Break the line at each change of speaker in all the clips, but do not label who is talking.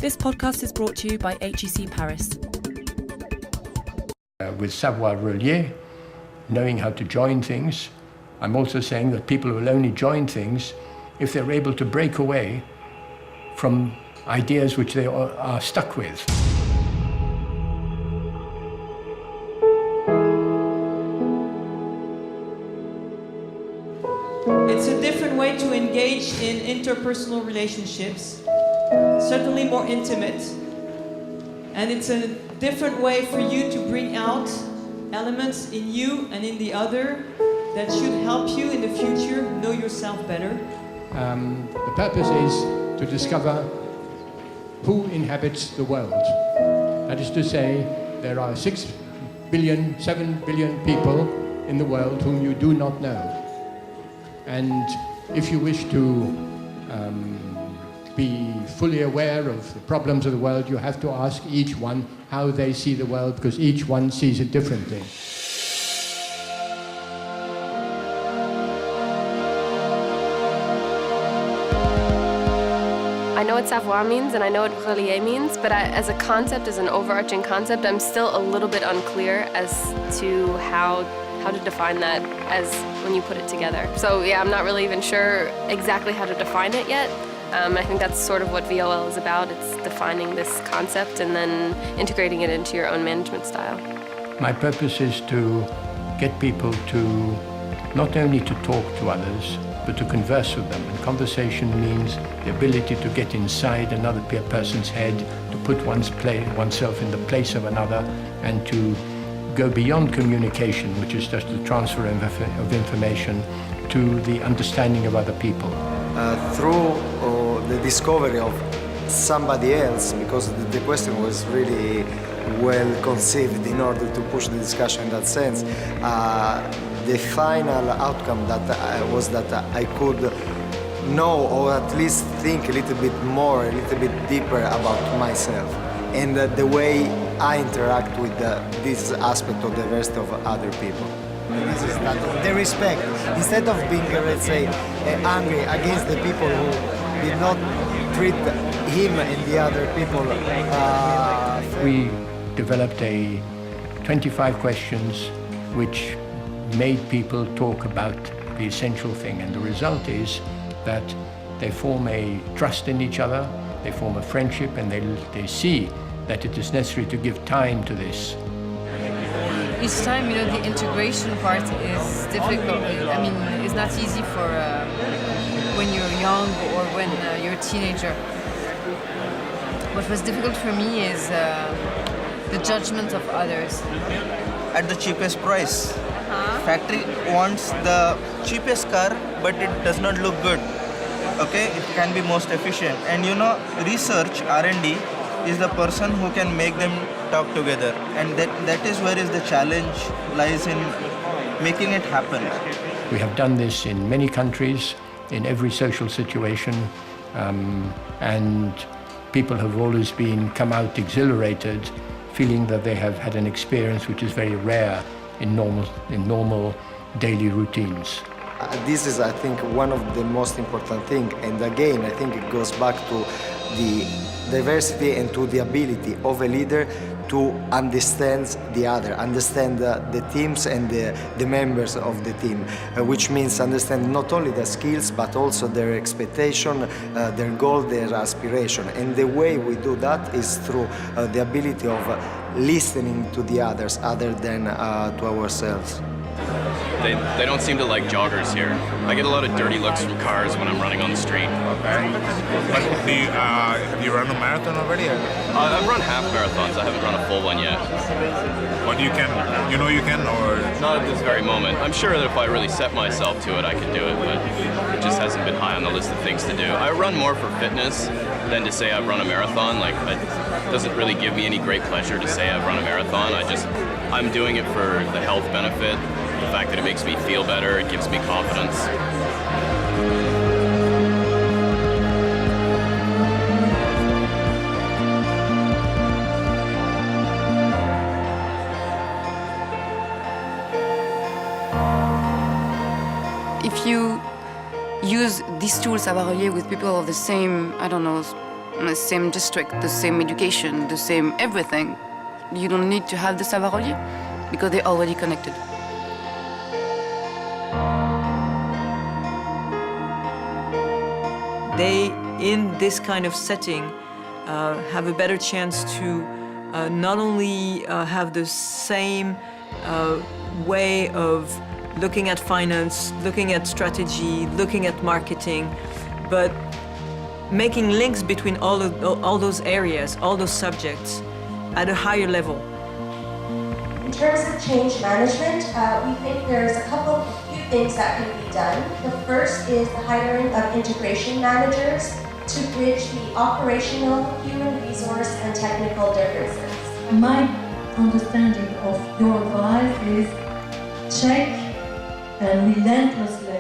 This podcast is brought to you by HEC Paris.
With Savoir-relier, knowing how to join things, I'm also saying that people will only join things if they're able to break away from ideas which they are stuck with.
It's a different way to engage in interpersonal relationships, certainly more intimate. And it's a different way for you to bring out elements in you and in the other that should help you in the future know yourself better.
The purpose is to discover who inhabits the world. That is to say, there are 7 billion people in the world whom you do not know. And if you wish to be fully aware of the problems of the world, you have to ask each one how they see the world, because each one sees it differently.
I know what savoir means and I know what relier means, but as a concept, as an overarching concept, I'm still a little bit unclear as to how to define that as when you put it together. So yeah, I'm not really even sure exactly how to define it yet. I think that's sort of what VOL is about. It's defining this concept and then integrating it into your own management style.
My purpose is to get people to not only to talk to others, but to converse with them. And conversation means the ability to get inside another person's head, to put oneself in the place of another, and to go beyond communication, which is just the transfer of information, to the understanding of other people.
Through the discovery of somebody else, because the question was really well conceived in order to push the discussion in that sense, the final outcome was that I could know, or at least think a little bit more, a little bit deeper about myself and the way I interact with this aspect of the rest of other people. This is that the respect. Instead of being, let's say, angry against the people who did not treat him and the other people.
We developed 25 questions which made people talk about the essential thing, and the result is that they form a trust in each other, they form a friendship, and they see that it is necessary to give time to this.
Each time, the integration part is difficult. I mean, it's not easy for when you're young or when you're a teenager. What was difficult for me is the judgment of others.
At the cheapest price. Factory wants the cheapest car, but it does not look good. Okay, it can be most efficient. And research, R&D, is the person who can make them talk together. And that is where is the challenge lies in making it happen.
We have done this in many countries, in every social situation, and people have always come out exhilarated, feeling that they have had an experience which is very rare in normal daily routines.
This is, I think, one of the most important things, and again, I think it goes back to the diversity and to the ability of a leader to understand the other, understand the teams and the members of the team, which means understand not only their skills but also their expectation, their goal, their aspiration. And the way we do that is through the ability of listening to the others other than to ourselves.
They don't seem to like joggers here. I get a lot of dirty looks from cars when I'm running on the street.
Okay. But have you run a marathon already?
I've run half marathons. I haven't run a full one yet.
But you can, you can, or?
Not at this very moment. I'm sure that if I really set myself to it, I could do it, but it just hasn't been high on the list of things to do. I run more for fitness than to say I've run a marathon. It doesn't really give me any great pleasure to say I've run a marathon. I'm doing it for the health benefit, the fact that it makes me feel better, it gives me confidence.
If you use these tools, Savoir-relier, with people of the same, the same district, the same education, the same everything. You don't need to have the Savoir-relier because they're already connected.
They, in this kind of setting, have a better chance to not only have the same way of looking at finance, looking at strategy, looking at marketing, but making links between all those areas, all those subjects at a higher level.
In terms of change management, we think there's a few things that can be done. The first is the hiring of integration managers to bridge the operational, human resource, and technical differences.
My understanding of your advice is check and relentlessly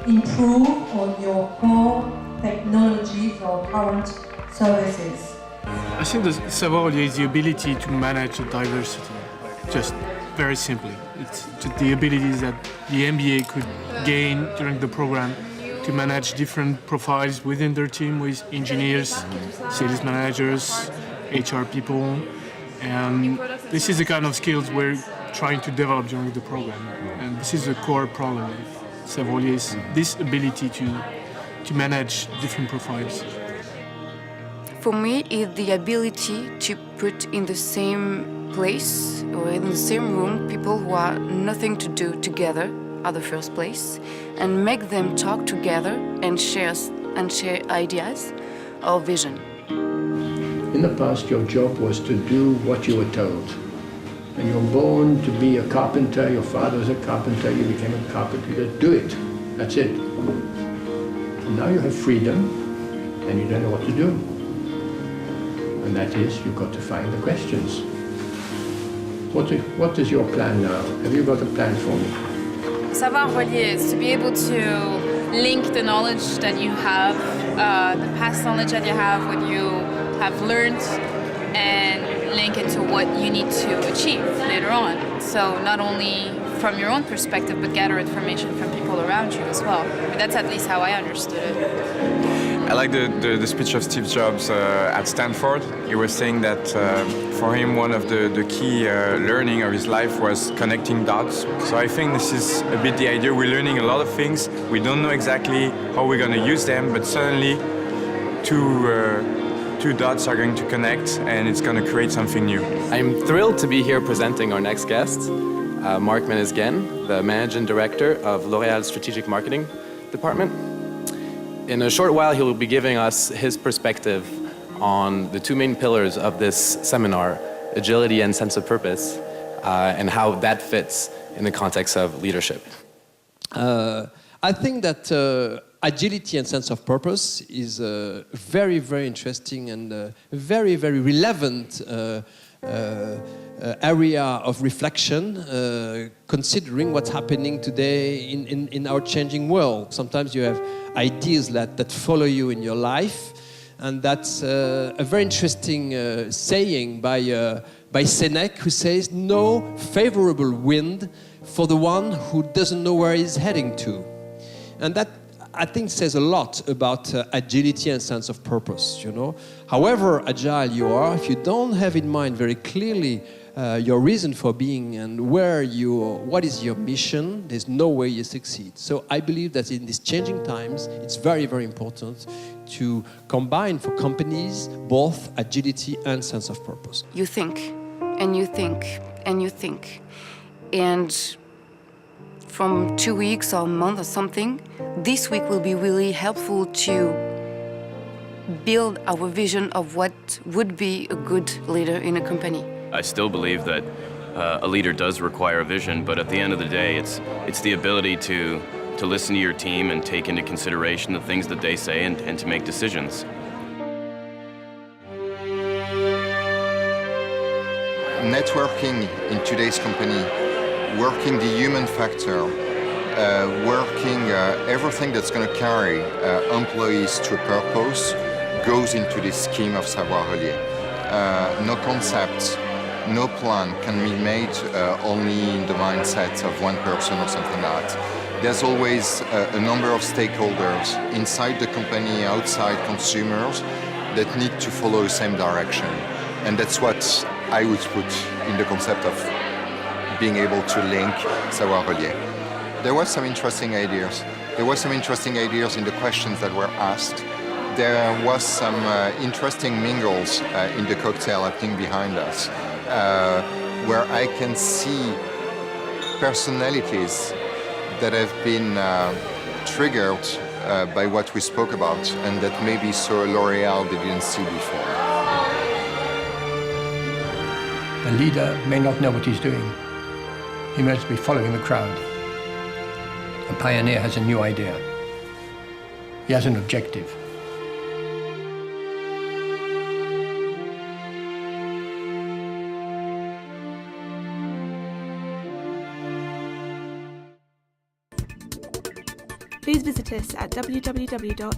improve on your core technologies or current services.
I think the Savoir-relier is the ability to manage diversity, just very simply. It's just the abilities that the MBA could gain during the program to manage different profiles within their team with engineers, sales managers, HR people. And this is the kind of skills we're trying to develop during the program. And this is the core problem with Savoir-relier, is this ability to manage different profiles.
For me, it's the ability to put in the same place or in the same room people who are nothing to do together at the first place and make them talk together and share ideas or vision.
In the past, your job was to do what you were told. And you were born to be a carpenter, your father was a carpenter, you became a carpenter, do it. That's it. And now you have freedom and you don't know what to do. And that is, you've got to find the questions. What is your plan now? Have you got a plan for me?
Savoir-relier is to be able to link the knowledge that you have, the past knowledge that you have, what you have learned, and link it to what you need to achieve later on. So not only from your own perspective, but gather information from people around you as well. But that's at least how I understood it.
I like the speech of Steve Jobs at Stanford. He was saying that for him one of the key learning of his life was connecting dots. So I think this is a bit the idea. We're learning a lot of things. We don't know exactly how we're going to use them, but suddenly two dots are going to connect and it's going to create something new.
I'm thrilled to be here presenting our next guest, Marc Menezgen, the Managing Director of L'Oréal's Strategic Marketing Department. In a short while, he will be giving us his perspective on the two main pillars of this seminar, agility and sense of purpose, and how that fits in the context of leadership.
I think that agility and sense of purpose is a very, very interesting and very, very relevant area of reflection, considering what's happening today in our changing world. Sometimes you have ideas that follow you in your life, and that's a very interesting saying by Seneca, who says, "No favorable wind for the one who doesn't know where he's heading to." And that, I think, says a lot about agility and sense of purpose, you know. However agile you are, if you don't have in mind very clearly your reason for being and what is your mission, there's no way you succeed. So I believe that in these changing times, it's very, very important to combine for companies both agility and sense of purpose.
You think, and you think, and you think. And from 2 weeks or a month or something, this week will be really helpful to build our vision of what would be a good leader in a company.
I still believe that a leader does require a vision, but at the end of the day, it's the ability to listen to your team and take into consideration the things that they say and to make decisions.
Networking in today's company, working the human factor, working everything that's going to carry employees to a purpose goes into this scheme of Savoir-relier. No concept, no plan can be made only in the mindset of one person or something like that. There's always a number of stakeholders inside the company, outside consumers, that need to follow the same direction. And that's what I would put in the concept of being able to link Savoir-relier. There were some interesting ideas. There were some interesting ideas in the questions that were asked. There was some interesting mingles in the cocktail happening behind us, where I can see personalities that have been triggered by what we spoke about, and that maybe so L'Oréal they didn't see before.
A leader may not know what he's doing. He must be following the crowd. A pioneer has a new idea. He has an objective.
Please visit us at www.agc.edu.